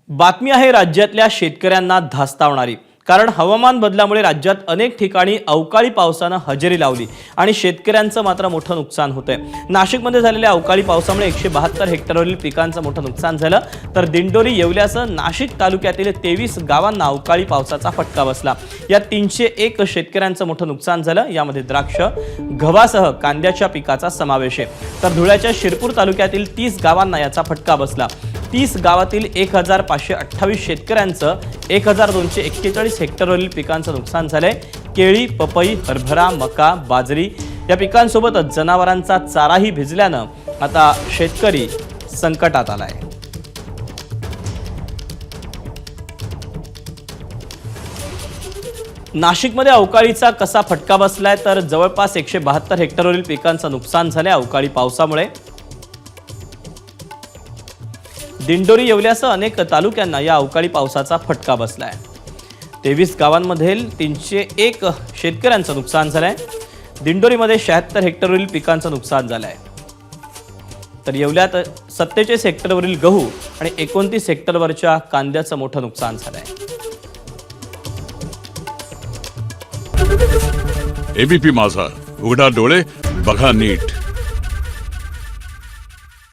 बातमी आहे राज्यातल्या शेतकऱ्यांना धास्तावणारी। कारण हवामान बदलामुळे राज्यात अनेक ठिकाणी अवकाळी पावसाने हजेरी लावली आणि शेतकऱ्यांचं मात्र मोठं नुकसान होतंय। नाशिकमध्ये झालेल्या अवकाळी पावसामुळे 172 हेक्टरवरील पिकांचं मोठं नुकसान झालं, तर दिंडोरी येवल्यासह नाशिक तालुक्यातील 23 गावांना अवकाळी पावसाचा फटका बसला। या 301 शेतकऱ्यांचं मोठं नुकसान झालं। यामध्ये द्राक्ष, गव्हासह कांद्याच्या पिकाचा समावेश आहे। तर धुळ्याच्या शिरपूर तालुक्यातील 30 गावांना याचा फटका बसला। 30 गावातील 1528 शेतकऱ्यांचं 1241 हेक्टरवरील पिकांचं नुकसान झालंय। केळी, पपई, हरभरा, मका, बाजरी या पिकांसोबतच जनावरांचा चाराही भिजल्यानं आता शेतकरी संकटात आलाय। नाशिकमध्ये अवकाळीचा कसा फटका बसलाय, तर जवळपास 172 हेक्टरवरील पिकांचं नुकसान झालंय अवकाळी पावसामुळे। दिंडोरी येवल्यासह अनेक तालुक्यांना या अवकाळी पावसाचा फटका बसलाय। 23 गावांमधील 301 शेतकऱ्यांचं नुकसान झालंय। दिंडोरीमध्ये 76 हेक्टरवरील पिकांचं नुकसान झालंय, तर येवल्यात 47 हेक्टरवरील गहू आणि 29 हेक्टरवरच्या कांद्याचं मोठं नुकसान झालंय। एबीपी माझा, उघडा डोळे बघा नीट।